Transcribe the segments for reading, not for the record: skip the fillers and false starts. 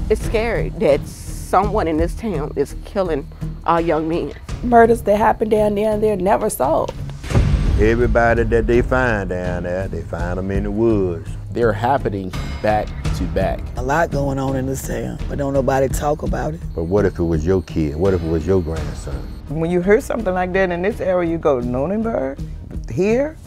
It's scary that someone in this town is killing our young men. Murders that happen down there and they're never solved. Everybody that they find down there, they find them in the woods. They're happening back to back. A lot going on in this town, but don't nobody talk about it. But what if it was your kid? What if it was your grandson? When you hear something like that in this area, you go, Lunenburg? Here?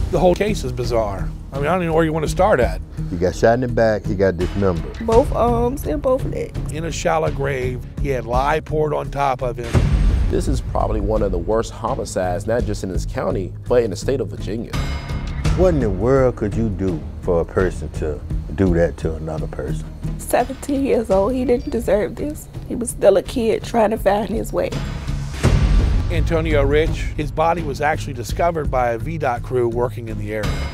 The whole case is bizarre. I mean, I don't even know where you want to start at. He got shot in the back, he got dismembered. Both arms and both legs. In a shallow grave, he had lye poured on top of him. This is probably one of the worst homicides, not just in this county, but in the state of Virginia. What in the world could you do for a person to do that to another person? 17 years old, he didn't deserve this. He was still a kid trying to find his way. Antonio Rich, his body was actually discovered by a VDOT crew working in the area.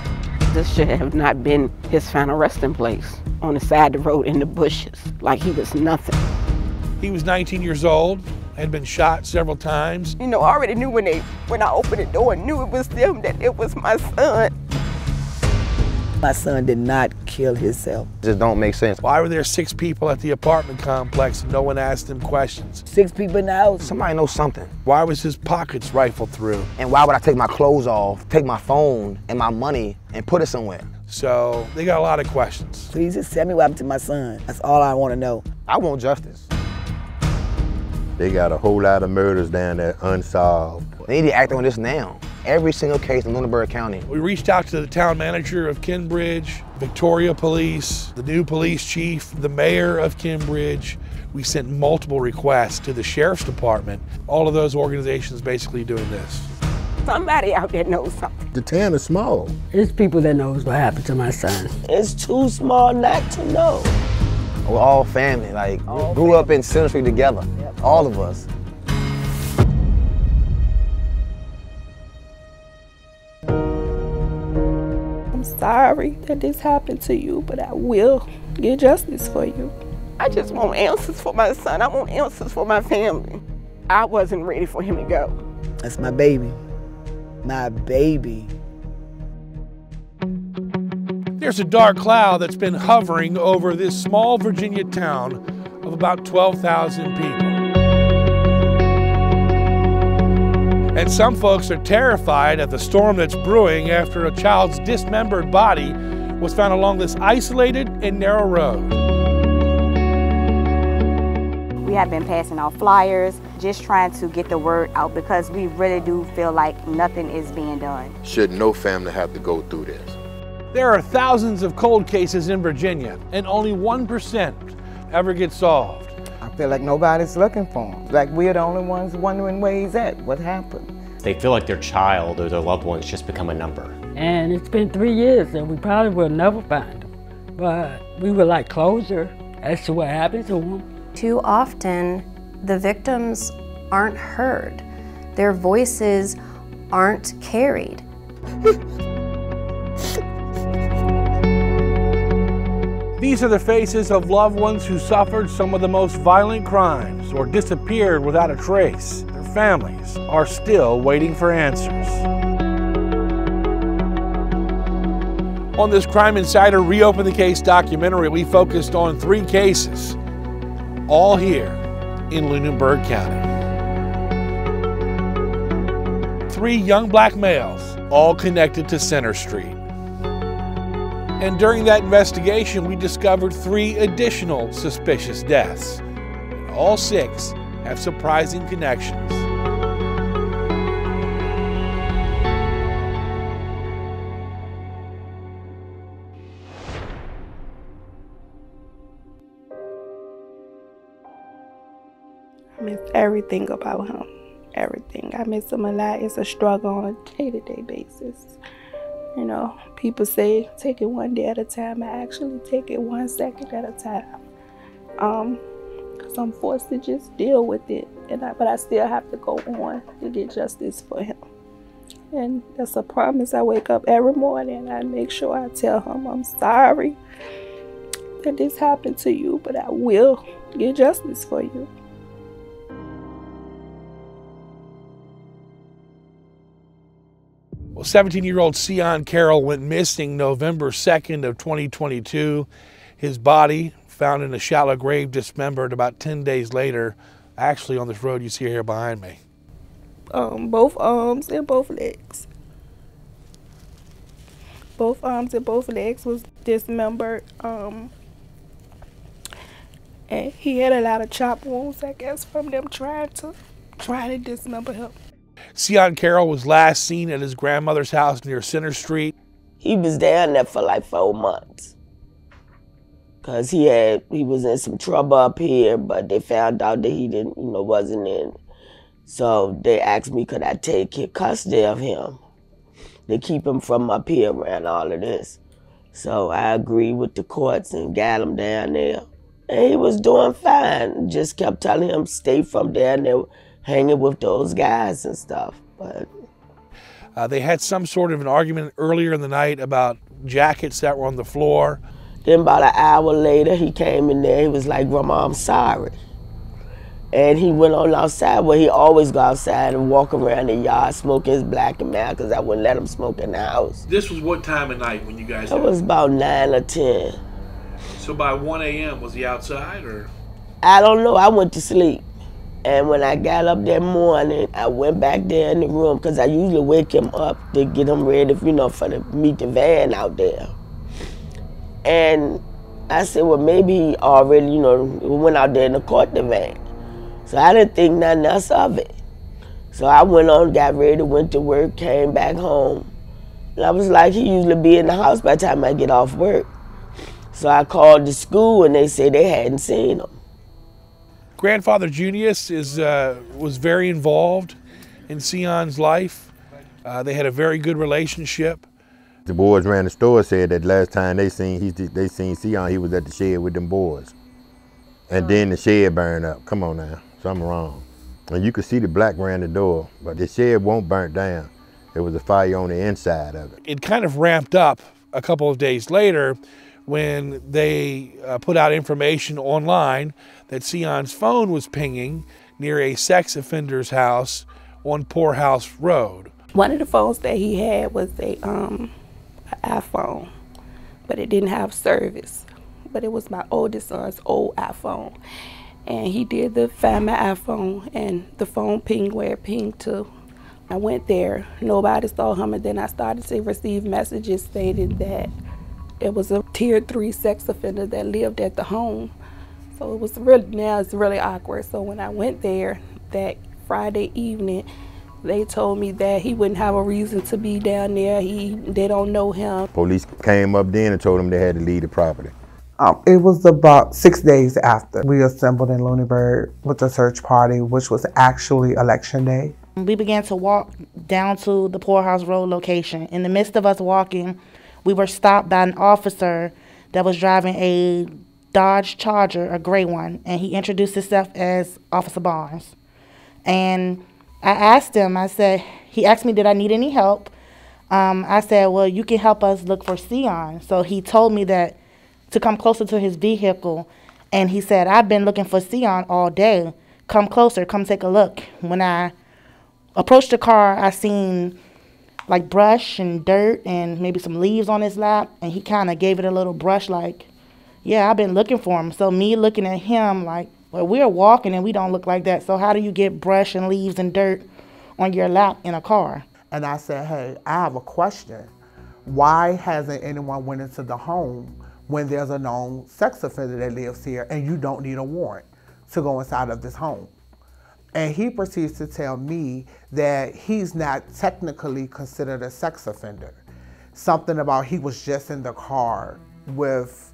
This should have not been his final resting place, on the side of the road in the bushes, like he was nothing. He was 19 years old, had been shot several times. You know, I already knew when I opened the door and knew it was them, that it was my son. My son did not kill himself. It just don't make sense. Why were there 6 people at the apartment complex and no one asked him questions? 6 people in the house. Somebody knows something. Why was his pockets rifled through? And why would I take my clothes off, take my phone and my money and put it somewhere? So they got a lot of questions. Please just tell me what happened to my son. That's all I want to know. I want justice. They got a whole lot of murders down there unsolved. They need to act on this now. Every single case in Lunenburg County. We reached out to the town manager of Kinbridge, Victoria Police, the new police chief, the mayor of Kinbridge. We sent multiple requests to the sheriff's department. All of those organizations basically doing this. Somebody out there knows something. The town is small. It's people that knows what happened to my son. It's too small not to know. We're all family, like, grew up in Center Street together, all of us. I'm sorry that this happened to you, but I will get justice for you. I just want answers for my son. I want answers for my family. I wasn't ready for him to go. That's my baby. My baby. There's a dark cloud that's been hovering over this small Virginia town of about 12,000 people. And some folks are terrified at the storm that's brewing after a child's dismembered body was found along this isolated and narrow road. We have been passing out flyers, just trying to get the word out because we really do feel like nothing is being done. Should no family have to go through this? There are thousands of cold cases in Virginia, and only 1% ever get solved. I feel like nobody's looking for him. Like we're the only ones wondering where he's at, what happened. They feel like their child or their loved ones just become a number. And it's been 3 years and we probably will never find him. But we would like closure as to what happened to him. Too often, the victims aren't heard. Their voices aren't carried. These are the faces of loved ones who suffered some of the most violent crimes or disappeared without a trace. Their families are still waiting for answers. On this Crime Insider Reopen the Case documentary, we focused on 3 cases, all here in Lunenburg County. 3 young black males, all connected to Center Street. And during that investigation, we discovered 3 additional suspicious deaths. And all 6 have surprising connections. I miss everything about him, everything. I miss him a lot. It's a struggle on a day-to-day basis. You know, people say take it one day at a time. I actually take it 1 second at a time. Because I'm forced to just deal with it. But I still have to go on to get justice for him. And that's a promise. I wake up every morning and I make sure I tell him I'm sorry that this happened to you, but I will get justice for you. Well, 17-year-old Sion Carroll went missing November 2nd of 2022. His body found in a shallow grave, dismembered about 10 days later, actually on this road you see here behind me. Both arms and both legs. Both arms and both legs was dismembered. And he had a lot of chop wounds, I guess, from them trying to dismember him. Sion Carroll was last seen at his grandmother's house near Center Street. He was down there for like 4 months. Cause he was in some trouble up here, but they found out that he didn't, wasn't in. So they asked me, could I take custody of him to keep him from up here around all of this. So I agreed with the courts and got him down there. And he was doing fine. Just kept telling him stay from down there hanging with those guys and stuff. But they had some sort of an argument earlier in the night about jackets that were on the floor. Then about an hour later, he came in there. He was like, Grandma, I'm sorry. And he went on outside where he always go outside and walk around the yard smoking his black and mild because I wouldn't let him smoke in the house. This was what time of night when you guys It was about 9 or 10. So by 1 a.m. was he outside or? I don't know. I went to sleep. And when I got up that morning, I went back there in the room because I usually wake him up to get him ready, for to meet the van out there. And I said, well, maybe he already, went out there and caught the van. So I didn't think nothing else of it. So I went on, got ready, went to work, came back home. And I was like, he usually be in the house by the time I get off work. So I called the school and they said they hadn't seen him. Grandfather Junius was very involved in Sion's life. They had a very good relationship. The boys ran the store said that last time they seen Sion, he was at the shed with them boys. And then the shed burned up. Come on now, something wrong. And you could see the black ran the door, but the shed won't burn down. There was a fire on the inside of it. It kind of ramped up a couple of days later when they put out information online that Sion's phone was pinging near a sex offender's house on Poorhouse Road. One of the phones that he had was a iPhone, but it didn't have service. But it was my oldest son's old iPhone. And he did find my iPhone, and the phone pinged where it pinged to. I went there, nobody saw him, and then I started to receive messages stating that it was a tier 3 sex offender that lived at the home. So it was really awkward. So when I went there that Friday evening, they told me that he wouldn't have a reason to be down there. They don't know him. Police came up then and told him they had to leave the property. It was about 6 days after we assembled in Lunenburg with the search party, which was actually election day. We began to walk down to the Poorhouse Road location. In the midst of us walking, we were stopped by an officer that was driving a Dodge Charger, a gray one, and he introduced himself as Officer Barnes. And I asked him, he asked me, did I need any help? I said, well, you can help us look for Sion. So he told me that to come closer to his vehicle, and he said, I've been looking for Sion all day. Come closer, come take a look. When I approached the car, I seen like brush and dirt and maybe some leaves on his lap, and he kind of gave it a little brush like, yeah, I've been looking for him. So me looking at him like, well, we're walking and we don't look like that, so how do you get brush and leaves and dirt on your lap in a car? And I said, hey, I have a question. Why hasn't anyone went into the home when there's a known sex offender that lives here and you don't need a warrant to go inside of this home? And he proceeds to tell me that he's not technically considered a sex offender. Something about he was just in the car with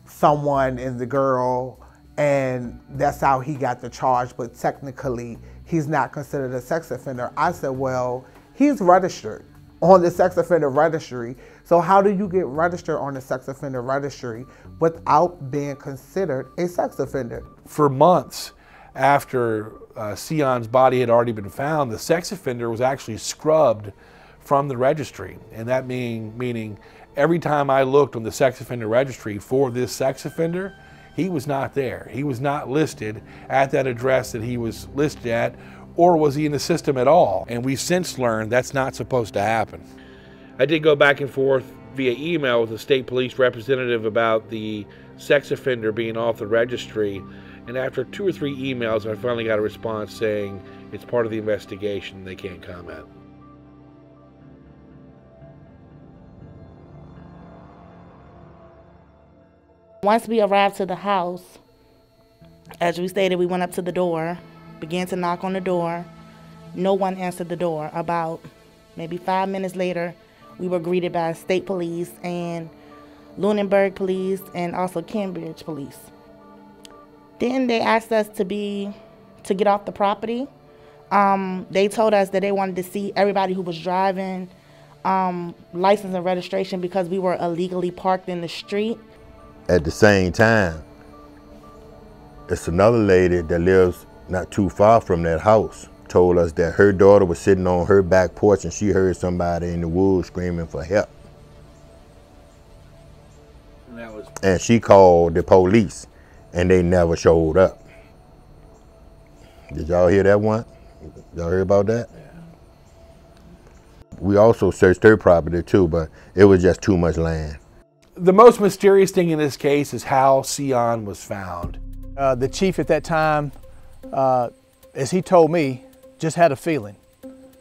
someone and the girl, and that's how he got the charge, but technically he's not considered a sex offender. I said, well, he's registered on the sex offender registry, so how do you get registered on the sex offender registry without being considered a sex offender? For months after Sion's body had already been found, the sex offender was actually scrubbed from the registry. And that meaning every time I looked on the sex offender registry for this sex offender, he was not there. He was not listed at that address that he was listed at, or was he in the system at all? And we've since learned that's not supposed to happen. I did go back and forth via email with a state police representative about the sex offender being off the registry, and after 2 or 3 emails, I finally got a response saying it's part of the investigation, they can't comment. Once we arrived to the house, as we stated, we went up to the door, began to knock on the door. No one answered the door. About maybe 5 minutes later, we were greeted by state police and Lunenburg police and also Cambridge police. Then they asked us to get off the property. They told us that they wanted to see everybody who was driving, license and registration, because we were illegally parked in the street. At the same time, it's another lady that lives not too far from that house told us that her daughter was sitting on her back porch and she heard somebody in the woods screaming for help. And she called the police and they never showed up. Did y'all hear that one? Y'all hear about that? Yeah. We also searched her property too, but it was just too much land. The most mysterious thing in this case is how Sion was found. The chief at that time, as he told me, just had a feeling.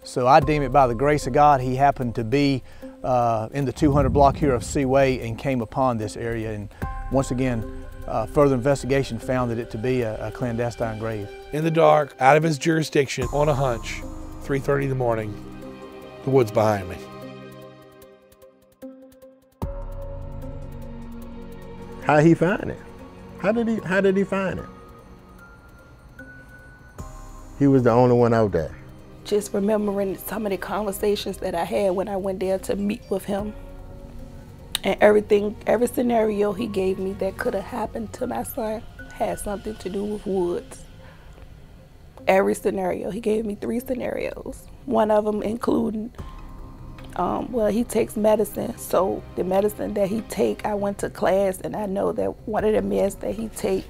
So I deem it by the grace of God, he happened to be in the 200 block here of Seaway and came upon this area. And once again, further investigation found it to be a clandestine grave. In the dark, out of his jurisdiction, on a hunch, 3:30 in the morning, the woods behind me. How he find it? How did he find it? He was the only one out there. Just remembering some of the conversations that I had when I went there to meet with him. And everything, every scenario he gave me that could have happened to my son had something to do with woods. Every scenario. He gave me 3 scenarios. One of them including, well, he takes medicine. So the medicine that he take, I went to class and I know that one of the meds that he take,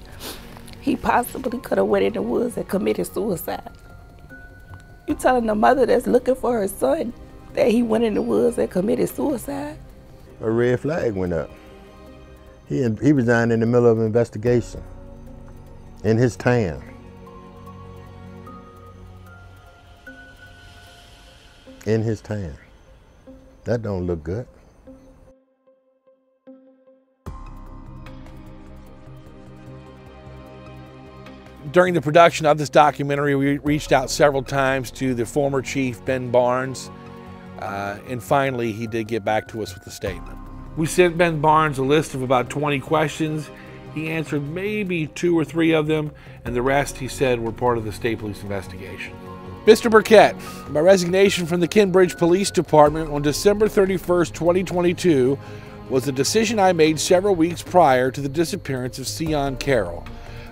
he possibly could have went in the woods and committed suicide. You telling the mother that's looking for her son that he went in the woods and committed suicide? A red flag went up. He resigned in the middle of an investigation in his town. In his town. That don't look good. During the production of this documentary, we reached out several times to the former chief, Ben Barnes, and finally he did get back to us with a statement. We sent Ben Barnes a list of about 20 questions. He answered maybe 2 or 3 of them, and the rest, he said, were part of the state police investigation. Mr. Burkett, my resignation from the Cambridge Police Department on December 31st, 2022 was a decision I made several weeks prior to the disappearance of Sion Carroll.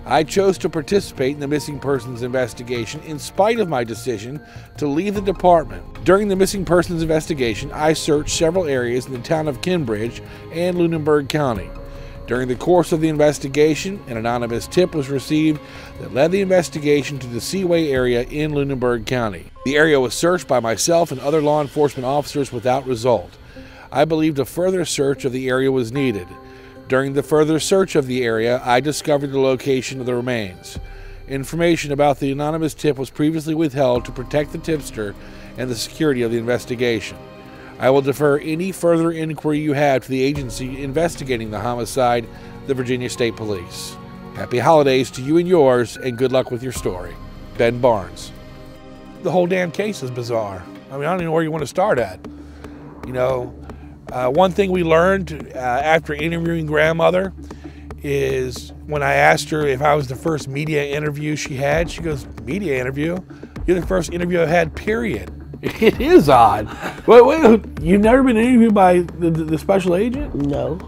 I chose to participate in the missing persons investigation in spite of my decision to leave the department. During the missing persons investigation, I searched several areas in the town of Cambridge and Lunenburg County. During the course of the investigation, an anonymous tip was received that led the investigation to the Seaway area in Lunenburg County. The area was searched by myself and other law enforcement officers without result. I believed a further search of the area was needed. During the further search of the area, I discovered the location of the remains. Information about the anonymous tip was previously withheld to protect the tipster and the security of the investigation. I will defer any further inquiry you have to the agency investigating the homicide, the Virginia State Police. Happy holidays to you and yours, and good luck with your story. Ben Barnes. The whole damn case is bizarre. I mean, I don't even know where you want to start at. You know, one thing we learned after interviewing grandmother is when I asked her if I was the first media interview she had, she goes, media interview? You're the first interview I've had, period. It is odd. Wait, you've never been interviewed by the special agent? No.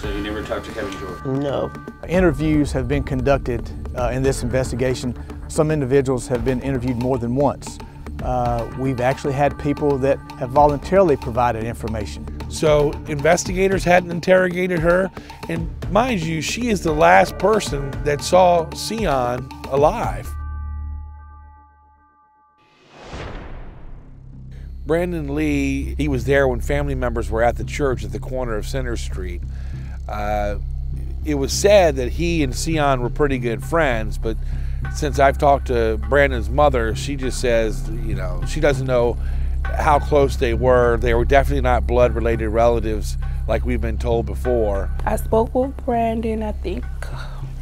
So you never talked to Kevin Jordan? No. Interviews have been conducted in this investigation. Some individuals have been interviewed more than once. We've actually had people that have voluntarily provided information. So investigators hadn't interrogated her, and mind you, she is the last person that saw Sion alive. Brandon Lee, he was there when family members were at the church at the corner of Center Street. It was said that he and Sion were pretty good friends, but since I've talked to Brandon's mother, she just says, you know, she doesn't know how close they were. They were definitely not blood-related relatives like we've been told before. I spoke with Brandon, I think,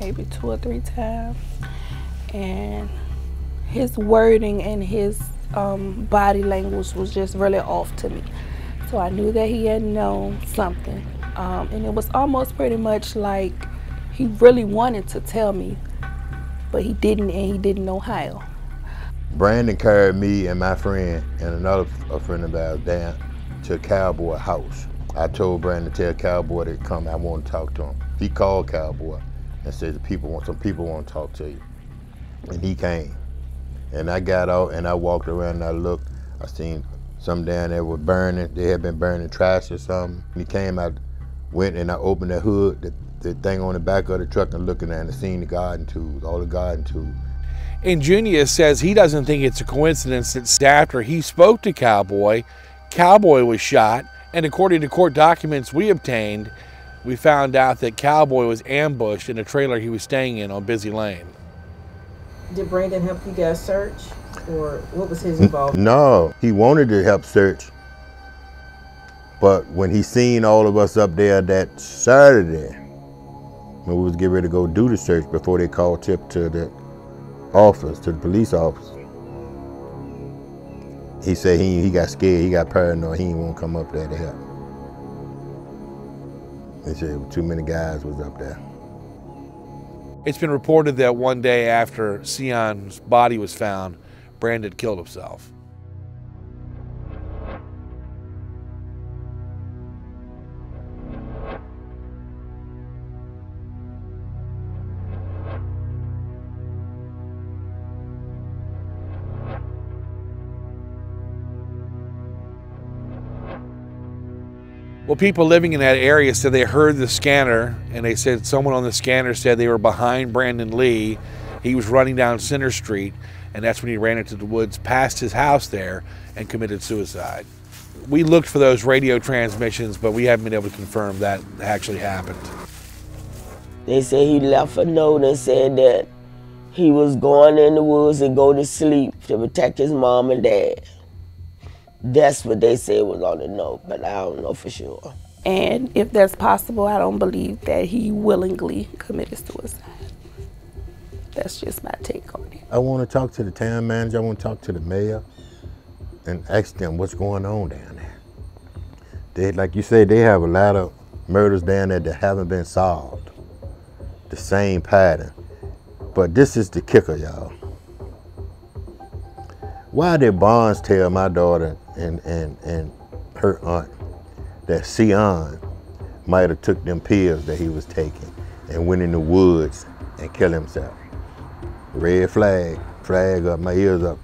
maybe 2 or 3 times, and his wording and his body language was just really off to me. So I knew that he had known something. And it was almost pretty much like he really wanted to tell me, but he didn't, and he didn't know how. Brandon carried me and my friend and another friend of ours down to a Cowboy house. I told Brandon to tell Cowboy to come, I want to talk to him. He called Cowboy and said some people want to talk to you. And he came. And I got out and I walked around and I looked. I seen some down there were burning. They had been burning trash or something. He came out, went and I opened the hood, the thing on the back of the truck, and looking at it and seen the garden tools, all the garden tools. And Junius says he doesn't think it's a coincidence that after he spoke to Cowboy, Cowboy was shot, and according to court documents we obtained, we found out that Cowboy was ambushed in a trailer he was staying in on Busy Lane. Did Brandon help you guys search, or what was his involvement? No, he wanted to help search, but when he seen all of us up there that Saturday, when we was getting ready to go do the search before they called tip to the office, to the police office, he said he got scared, he got paranoid, he didn't want to come up there to help. He said too many guys was up there. It's been reported that one day after Sion's body was found, Brandon killed himself. Well, people living in that area said they heard the scanner, and they said someone on the scanner said they were behind Brandon Lee. He was running down Center Street, and that's when he ran into the woods past his house there and committed suicide. We looked for those radio transmissions, but we haven't been able to confirm that actually happened. They say he left a note and said that he was going in the woods and go to sleep to protect his mom and dad. That's what they said was on the note, but I don't know for sure. And if that's possible, I don't believe that he willingly committed suicide. That's just my take on it. I want to talk to the town manager, I want to talk to the mayor and ask them what's going on down there. They, like you said, they have a lot of murders down there that haven't been solved. The same pattern. But this is the kicker, y'all. Why did Barnes tell my daughter and her aunt that Sion might have took them pills that he was taking and went in the woods and killed himself? Red flag, flag up, my ears up.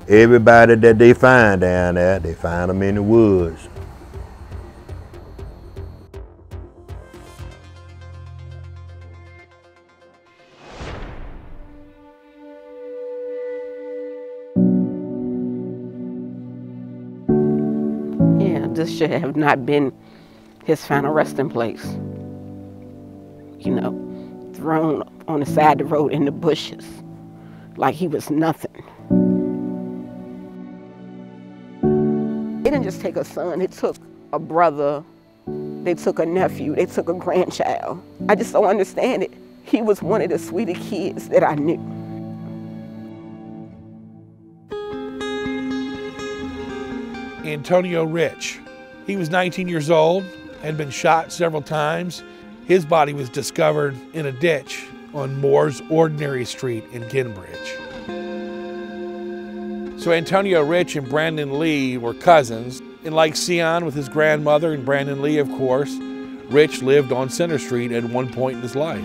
Everybody that they find down there, they find them in the woods. This should have not been his final resting place. You know, thrown on the side of the road in the bushes, like he was nothing. They didn't just take a son, they took a brother, they took a nephew, they took a grandchild. I just don't understand it. He was one of the sweetest kids that I knew. Antonio Rich. He was 19 years old, had been shot several times. His body was discovered in a ditch on Moore's Ordinary Street in Kinbridge. So Antonio Rich and Brandon Lee were cousins. And like Sion with his grandmother and Brandon Lee, of course, Rich lived on Center Street at one point in his life.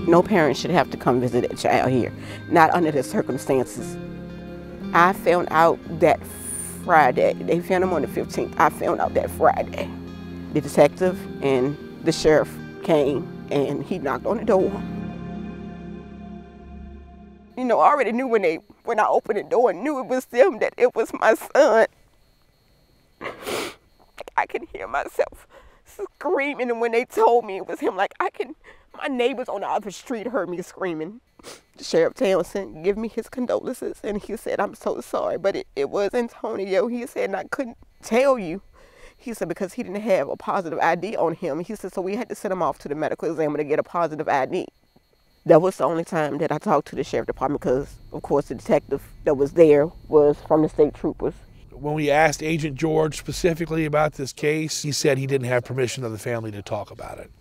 No parent should have to come visit a child here, not under the circumstances. I found out that Friday. They found him on the 15th. I found out that Friday. The detective and the sheriff came and he knocked on the door. You know, I already knew when I opened the door and knew it was them, that it was my son. I can hear myself screaming, and when they told me it was him, like my neighbors on the other street heard me screaming. Sheriff Townsend gave me his condolences, and he said, I'm so sorry, but it was Antonio. He said, and I couldn't tell you. He said, because he didn't have a positive ID on him. He said, so we had to send him off to the medical examiner to get a positive ID. That was the only time that I talked to the sheriff department, because, of course, the detective that was there was from the state troopers. When we asked Agent George specifically about this case, he said he didn't have permission of the family to talk about it.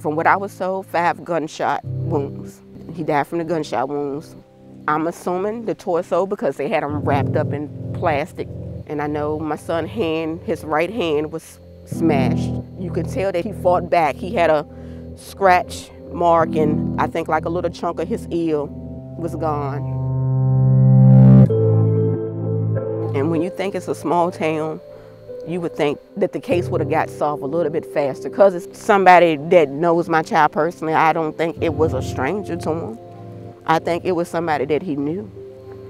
From what I was told, 5 gunshot wounds. He died from the gunshot wounds. I'm assuming the torso, because they had him wrapped up in plastic. And I know my son's hand, his right hand was smashed. You could tell that he fought back. He had a scratch mark, and I think like a little chunk of his ear was gone. And when you think it's a small town, you would think that the case would have got solved a little bit faster. Because it's somebody that knows my child personally, I don't think it was a stranger to him. I think it was somebody that he knew.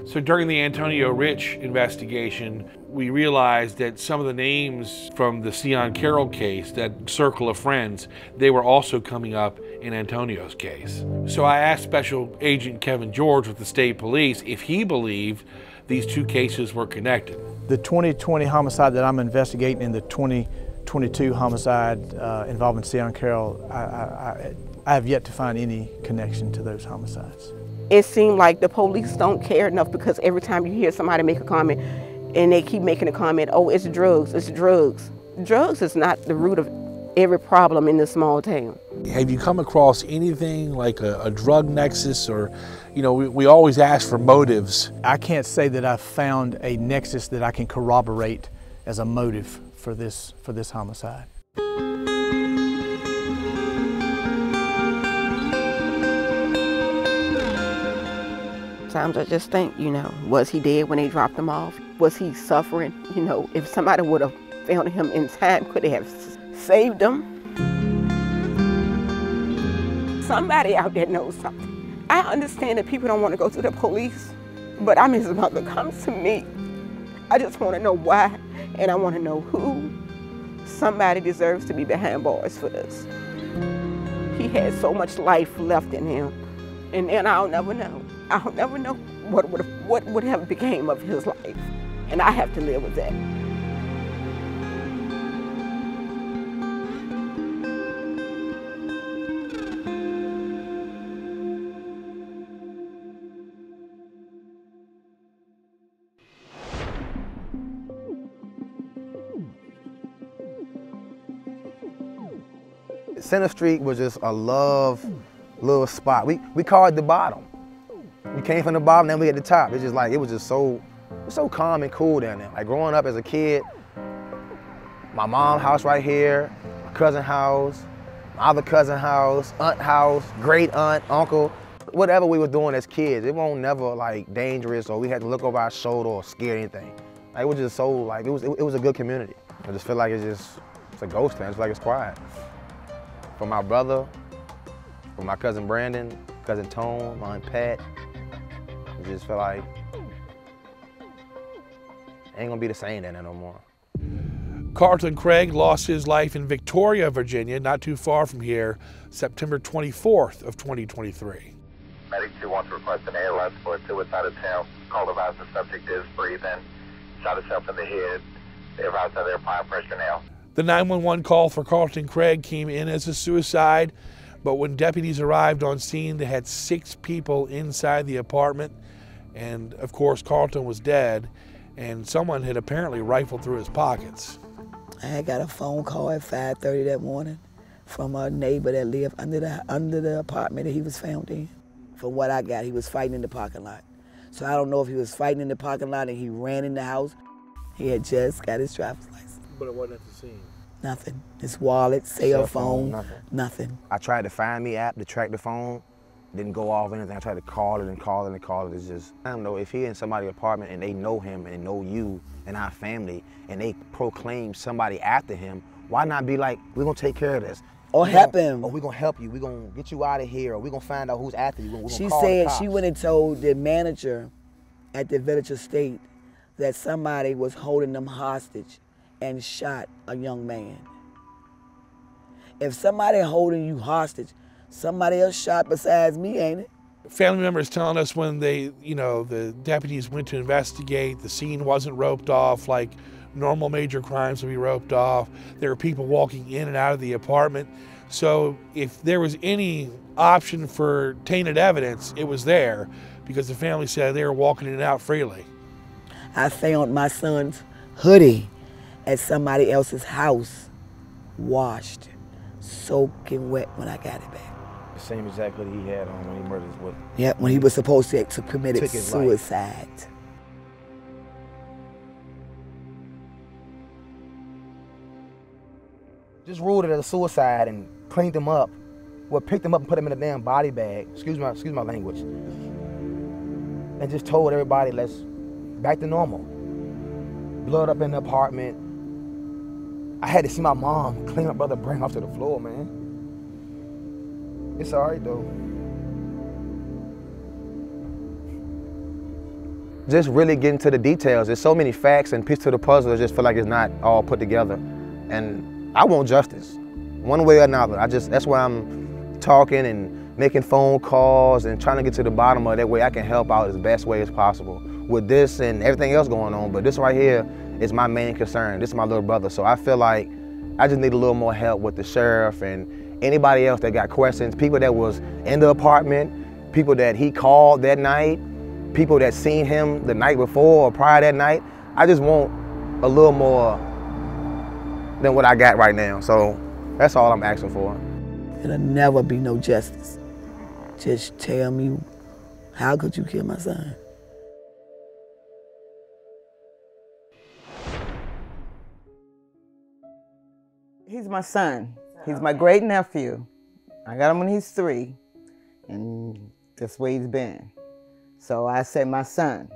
So during the Antonio Rich investigation, we realized that some of the names from the Sion Carroll case, that circle of friends, they were also coming up in Antonio's case. So I asked Special Agent Kevin George with the state police if he believed these two cases were connected. The 2020 homicide that I'm investigating and the 2022 homicide involving Sion Carroll, I have yet to find any connection to those homicides. It seemed like the police don't care enough, because every time you hear somebody make a comment and they keep making a comment, oh, it's drugs, it's drugs. Drugs is not the root of every problem in this small town. Have you come across anything like a drug nexus, or, you know, we always ask for motives. I can't say that I've found a nexus that I can corroborate as a motive for this homicide. Sometimes I just think, you know, was he dead when they dropped him off? Was he suffering? You know, if somebody would have found him in time, could they have saved him? Somebody out there knows something. I understand that people don't want to go to the police, but I'm his mother. Come to me. I just want to know why, and I want to know who. Somebody deserves to be behind bars for this. He had so much life left in him, and I'll never know. I'll never know what would have became of his life, and I have to live with that. Center Street was just a little spot. We called it the bottom. We came from the bottom, then we at the top. It's just like, it was just so calm and cool down there. Like growing up as a kid, my mom's house right here, my cousin's house, my other cousin's house, aunt house, great aunt, uncle, whatever we were doing as kids, it won't never like dangerous or we had to look over our shoulder or scare anything. Like, it was just so like, it was a good community. I just feel like it's a ghost town. I feel like it's quiet. For my brother, for my cousin Brandon, cousin Tone, my aunt Pat, it just feel like it ain't gonna be the same down there no more. Carlton Craig lost his life in Victoria, Virginia, not too far from here, September 24th of 2023. Medic 2 wants to request an ALS for a suicide attempt. Call advised the subject is breathing, shot himself in the head. They advised that they're applying pressure now. The 911 call for Carlton Craig came in as a suicide, but when deputies arrived on scene, they had 6 people inside the apartment, and of course Carlton was dead, and someone had apparently rifled through his pockets. I had got a phone call at 5:30 that morning from a neighbor that lived under the apartment that he was found in. From what I got, he was fighting in the parking lot. So I don't know if he was fighting in the parking lot and he ran in the house. He had just got his driver's license. But it wasn't at the scene? Nothing. His wallet, cell phone, nothing. I tried to find me app to track the phone, didn't go off anything. I tried to call it and call it and call it. It's just, I don't know, if he in somebody's apartment and they know him and know you and our family and they proclaim somebody after him, why not be like, we're gonna take care of this. Or help him. Or we're going to help you. We're going to get you out of here. Or we're going to find out who's after you. We're She call said the cops. she went and told the manager at the Village Estate that somebody was holding them hostage and shot a young man. If somebody holding you hostage, somebody else shot besides me, ain't it? Family members telling us when they, the deputies went to investigate, the scene wasn't roped off like normal major crimes would be roped off. There were people walking in and out of the apartment. So if there was any option for tainted evidence, it was there because the family said they were walking in and out freely. I found my son's hoodie at somebody else's house, washed, soaking wet when I got it back. The same exact hoodie he had on when he murdered his wife. Yeah, when he was supposed to commit suicide. Just ruled it as a suicide and cleaned him up. Well, picked him up and put him in a damn body bag. Excuse my language. And just told everybody, let's back to normal. Blood up in the apartment. I had to see my mom clean my brother brain off to the floor, man. It's all right though. Just really getting to the details. There's so many facts and pieces to the puzzle. I just feel like it's not all put together. And I want justice, one way or another. That's why I'm talking and making phone calls and trying to get to the bottom of it. That way I can help out as best way as possible with this and everything else going on. But this right here is my main concern. This is my little brother. So I feel like I just need a little more help with the sheriff and anybody else that got questions, people that was in the apartment, people that he called that night, people that seen him the night before or prior that night. I just want a little more than what I got right now. So that's all I'm asking for. It'll never be no justice. Just tell me, how could you kill my son? He's my son. He's my great nephew. I got him when he's 3, and that's where he's been. So I said my son.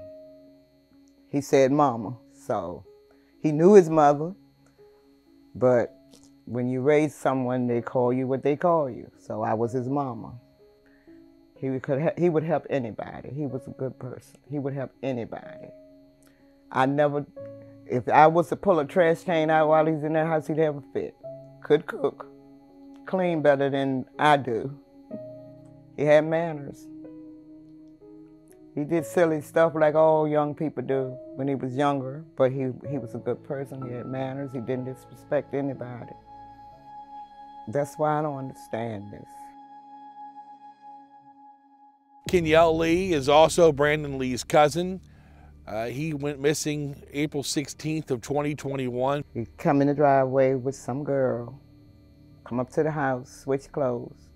He said mama. So he knew his mother, but when you raise someone, they call you what they call you. So I was his mama. He would help anybody. He was a good person. He would help anybody. If I was to pull a trash can out while he's in that house, he'd have a fit. Could cook, clean better than I do. He had manners. He did silly stuff like all young people do when he was younger, but he was a good person. He had manners. He didn't disrespect anybody. That's why I don't understand this. Kenyelle Lee is also Brandon Lee's cousin. He went missing April 16th of 2021. He come in the driveway with some girl, come up to the house, switch clothes,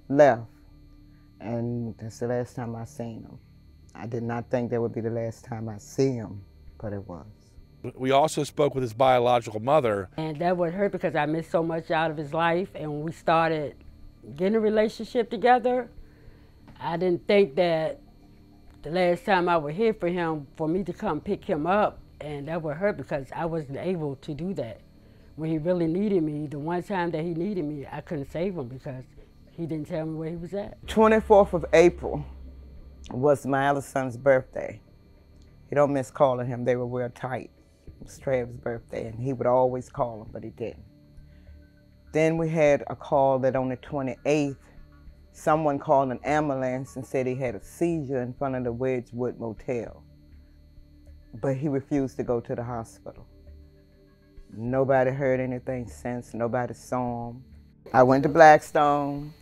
left, and that's the last time I seen him. I did not think that would be the last time I see him, but it was. We also spoke with his biological mother. And that would hurt because I missed so much out of his life, and when we started getting a relationship together, I didn't think that the last time I would hear from him, for me to come pick him up, and that would hurt because I wasn't able to do that. When he really needed me, the one time that he needed me, I couldn't save him because he didn't tell me where he was at. 24th of April was my other son's birthday. He don't miss calling him. They were real tight. It was Trav's birthday, and he would always call him, but he didn't. Then we had a call that on the 28th, someone called an ambulance and said he had a seizure in front of the Wedgwood Motel. But he refused to go to the hospital. Nobody heard anything since. Nobody saw him. I went to Blackstone.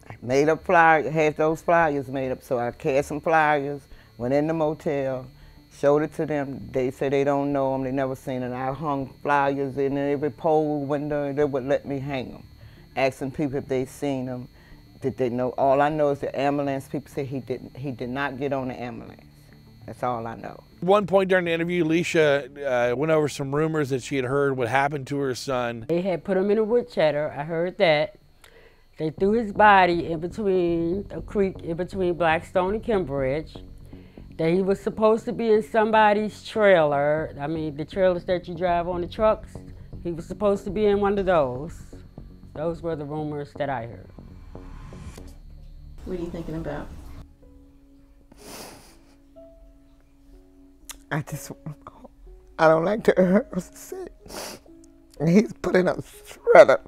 I made up flyers, had those flyers made up. So I cast some flyers, went in the motel, showed it to them. They said they don't know him, they never seen him. I hung flyers in every pole window, they would let me hang them. Asking people if they seen him. Did they know? All I know is the ambulance people said he did not get on the ambulance. That's all I know. At one point during the interview, Alicia went over some rumors that she had heard what happened to her son. They had put him in a wood shed. I heard that. They threw his body in between a creek, in between Blackstone and Kimbridge. That he was supposed to be in somebody's trailer. I mean, the trailers that you drive on the trucks. He was supposed to be in one of those. Those were the rumors that I heard. What are you thinking about? I just, I don't like to hurt her sick. He's putting up shredder.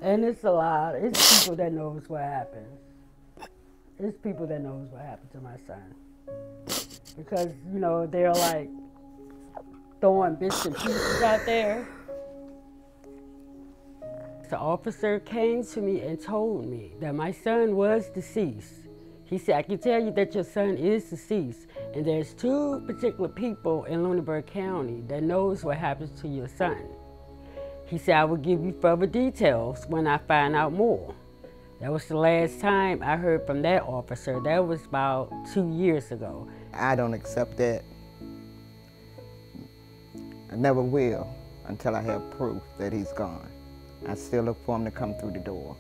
And it's a lot. It's people that knows what happened. It's people that knows what happened to my son. Because, you know, they're like throwing bits and pieces out there. The officer came to me and told me that my son was deceased. He said, I can tell you that your son is deceased, and there's 2 particular people in Lunenburg County that knows what happens to your son. He said, I will give you further details when I find out more. That was the last time I heard from that officer. That was about 2 years ago. I don't accept that. I never will until I have proof that he's gone. I still look for him to come through the door.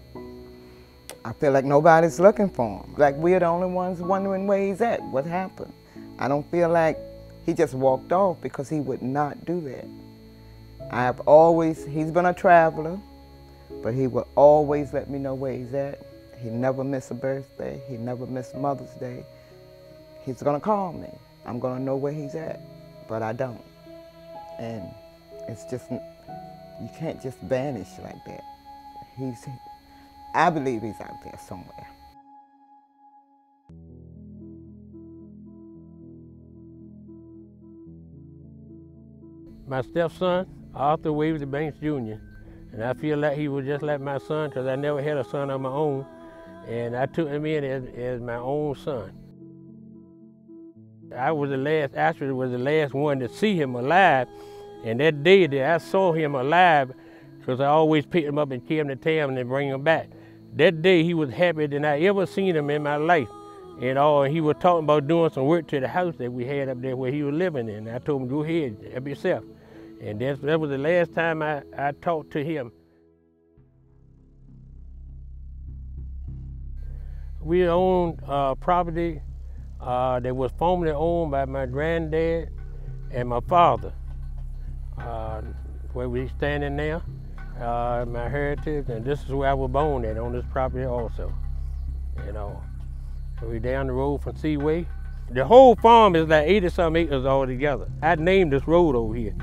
I feel like nobody's looking for him. Like we're the only ones wondering where he's at, what happened. I don't feel like he just walked off because he would not do that. He's been a traveler, but he will always let me know where he's at. He never missed a birthday. He never missed Mother's Day. He's gonna call me. I'm gonna know where he's at, but I don't. And it's just, you can't just vanish like that. I believe he's out there somewhere. My stepson, Arthur Waverly Banks Jr., and I feel like he was just like my son because I never had a son of my own, and I took him in as my own son. I was the last one to see him alive, and that day that I saw him alive, because I always pick him up and carry him to town and bring him back. That day he was happier than I ever seen him in my life. And he was talking about doing some work to the house that we had up there where he was living in. I told him, go ahead, help yourself. And that was the last time I talked to him. We owned property that was formerly owned by my granddad and my father, where we standing now, my heritage, and this is where I was born at, on this property also, you know. We're down the road from Seaway. The whole farm is like 80-some acres all together. I named this road over here,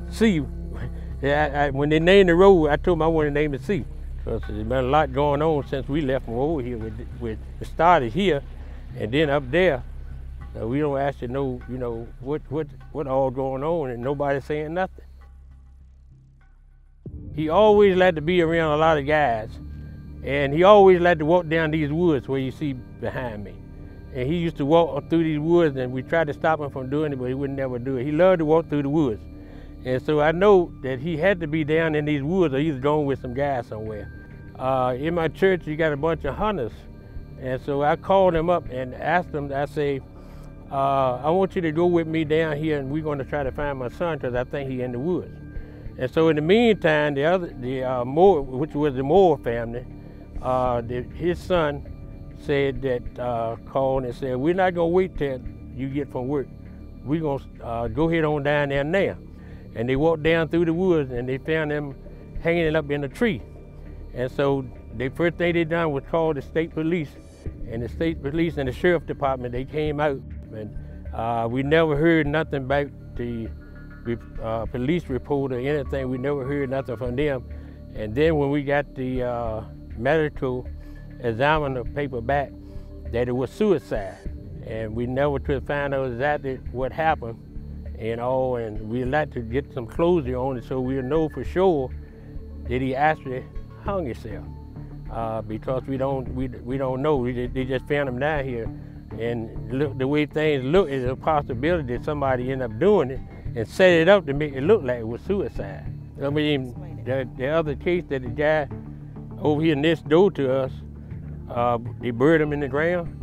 Sea. When they named the road, I told them I wanted to name it Sea, because there's been a lot going on since we left from over here. It started here, and then up there. We don't actually know, you know, what all going on, and nobody's saying nothing. He always liked to be around a lot of guys, and he always liked to walk down these woods where you see behind me. And he used to walk through these woods, and we tried to stop him from doing it, but he would never do it. He loved to walk through the woods. And so I know that he had to be down in these woods, or he's going with some guys somewhere. In my church, you got a bunch of hunters. And so I called him up and asked him, I say, I want you to go with me down here, and we're going to try to find my son, because I think he's in the woods. And so in the meantime, which was the Moore family, his son said that, called and said, we're not going to wait till you get from work. We're going to go ahead on down there now. And they walked down through the woods, and they found them hanging up in a tree. And so the first thing they done was call the state police. And the state police and the sheriff department, they came out. And we never heard nothing back the police report or anything. We never heard nothing from them. And then when we got the medical examiner paper back, that it was suicide. And we never could find out exactly what happened, you know, and we'd like to get some closure on it so we'll know for sure that he actually hung himself. Because we don't know. They just found him down here. And look, the way things look, is a possibility that somebody ended up doing it and set it up to make it look like it was suicide. I mean, the other case that the guy over here next door to us, they buried him in the ground,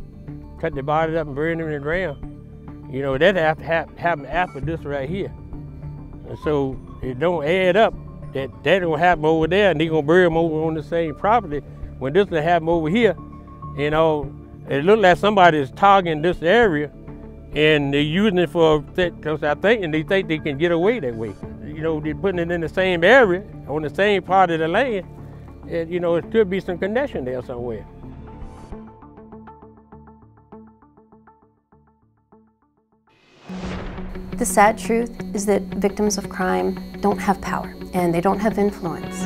cut the body up and buried him in the ground. You know, that happened after this right here. And so it don't add up that don't happen over there, and they're gonna bury him over on the same property when this will happen over here. You know, it looked like somebody is targeting this area, and they're using it for, because I think, and they think they can get away that way. You know, they're putting it in the same area, on the same part of the land, and you know, it could be some connection there somewhere. The sad truth is that victims of crime don't have power and they don't have influence.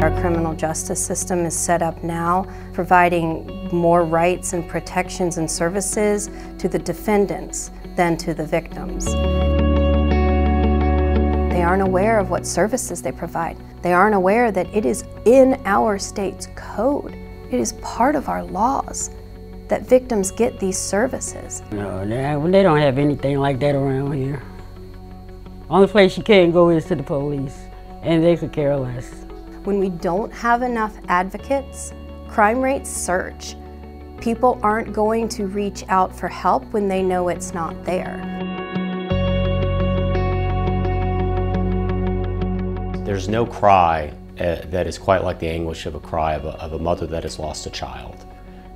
Our criminal justice system is set up now providing more rights and protections and services to the defendants than to the victims. They aren't aware of what services they provide. They aren't aware that it is in our state's code. It is part of our laws that victims get these services. No, they don't have anything like that around here. Only place you can't go is to the police, and they could care less. When we don't have enough advocates, crime rates surge. People aren't going to reach out for help when they know it's not there. There's no cry that is quite like the anguish of a cry of a mother that has lost a child.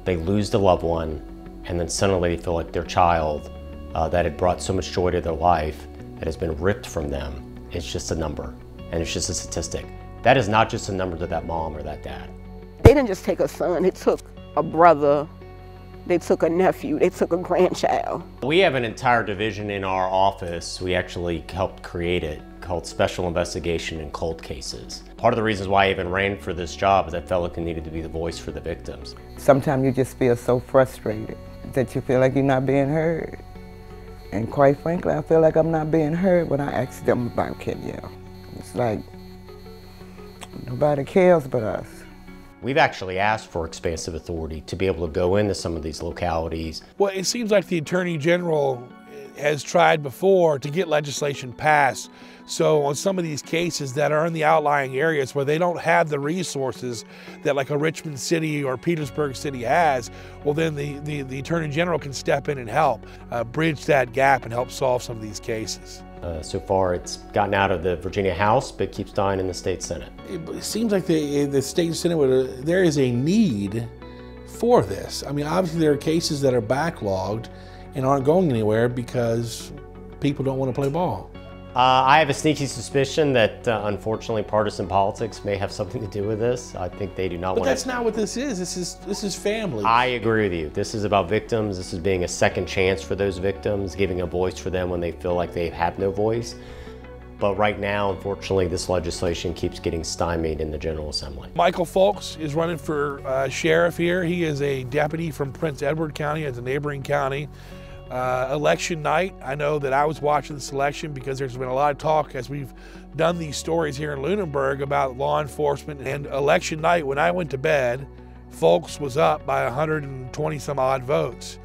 They lose the loved one, and then suddenly they feel like their child that had brought so much joy to their life, that has been ripped from them, is just a number, and it's just a statistic. That is not just a number to that mom or that dad. They didn't just take a son, they took a brother, they took a nephew, they took a grandchild. We have an entire division in our office, we actually helped create it, called Special Investigation in Cold Cases. Part of the reasons why I even ran for this job is I felt like I needed to be the voice for the victims. Sometimes you just feel so frustrated that you feel like you're not being heard. And quite frankly, I feel like I'm not being heard when I ask them about Kenyelle. It's like, nobody cares but us. We've actually asked for expansive authority to be able to go into some of these localities. Well, it seems like the Attorney General has tried before to get legislation passed. So on some of these cases that are in the outlying areas where they don't have the resources that like a Richmond City or Petersburg City has, well then the Attorney General can step in and help bridge that gap and help solve some of these cases. So far it's gotten out of the Virginia House, but keeps dying in the state Senate. It seems like the state Senate, there is a need for this. I mean, obviously there are cases that are backlogged and aren't going anywhere because people don't want to play ball. I have a sneaky suspicion that unfortunately partisan politics may have something to do with this. I think they do not want to. But that's not what this is. This is family. I agree with you. This is about victims. This is being a second chance for those victims, giving a voice for them when they feel like they have no voice. But right now, unfortunately, this legislation keeps getting stymied in the General Assembly. Michael Folks is running for sheriff here. He is a deputy from Prince Edward County, as a neighboring county. Election night, I know that I was watching this election because there's been a lot of talk as we've done these stories here in Lunenburg about law enforcement. And election night, when I went to bed, Folks was up by 120 some odd votes.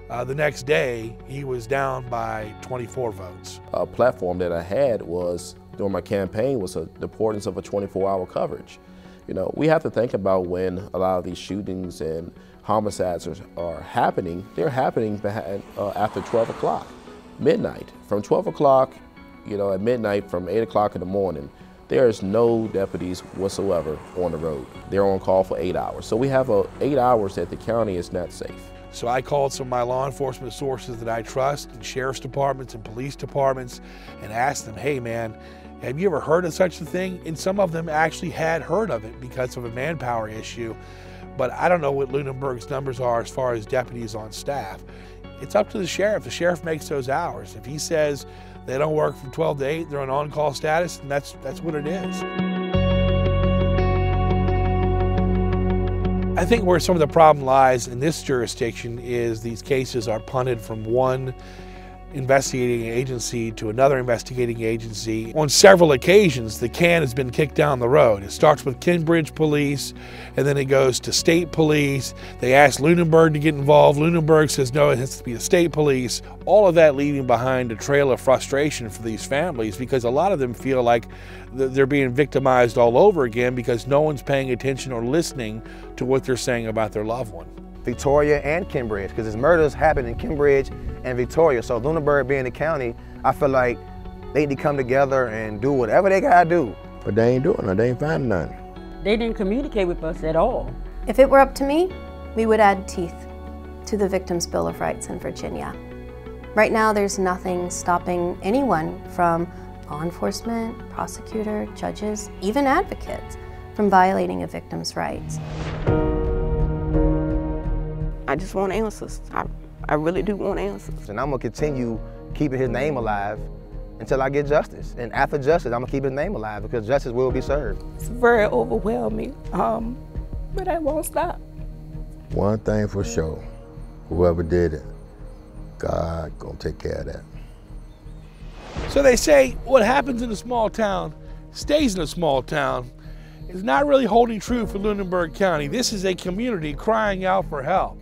The next day, he was down by 24 votes. A platform that I had was, during my campaign, was the importance of a 24-hour coverage. You know, we have to think about when a lot of these shootings and homicides are happening. They're happening after 12 o'clock, midnight. From 12 o'clock, you know, at midnight, from 8 o'clock in the morning, there is no deputies whatsoever on the road. They're on call for 8 hours. So we have 8 hours that the county is not safe. So I called some of my law enforcement sources that I trust, in sheriff's departments and police departments, and asked them, hey man, have you ever heard of such a thing? And some of them actually had heard of it because of a manpower issue. But I don't know what Lunenburg's numbers are as far as deputies on staff. It's up to the sheriff. The sheriff makes those hours. If he says they don't work from 12 to 8, they're on call status, and that's what it is. I think where some of the problem lies in this jurisdiction is these cases are punted from one investigating agency to another investigating agency. On several occasions, the can has been kicked down the road. It starts with Cambridge Police, and then it goes to State Police. They ask Lunenburg to get involved. Lunenburg says, no, it has to be the State Police. All of that leaving behind a trail of frustration for these families because a lot of them feel like they're being victimized all over again because no one's paying attention or listening to what they're saying about their loved one. Victoria and Cambridge, because his murders happened in Cambridge and Victoria. So Lunenburg being the county, I feel like they need to come together and do whatever they gotta do. But they ain't doing it, they ain't finding nothing. They didn't communicate with us at all. If it were up to me, we would add teeth to the Victims' Bill of Rights in Virginia. Right now, there's nothing stopping anyone from law enforcement, prosecutor, judges, even advocates from violating a victim's rights. I just want answers. I really do want answers. And I'm gonna continue keeping his name alive until I get justice. And after justice, I'm gonna keep his name alive because justice will be served. It's very overwhelming, but I won't stop. One thing for sure, whoever did it, God gonna take care of that. So they say what happens in a small town stays in a small town is not really holding true for Lunenburg County. This is a community crying out for help.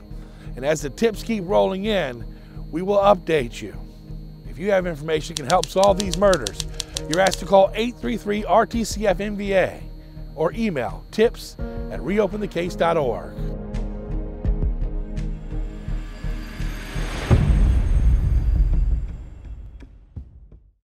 And as the tips keep rolling in, we will update you. If you have information that can help solve these murders, you're asked to call 833-RTCF-NVA or email tips@reopenthecase.org.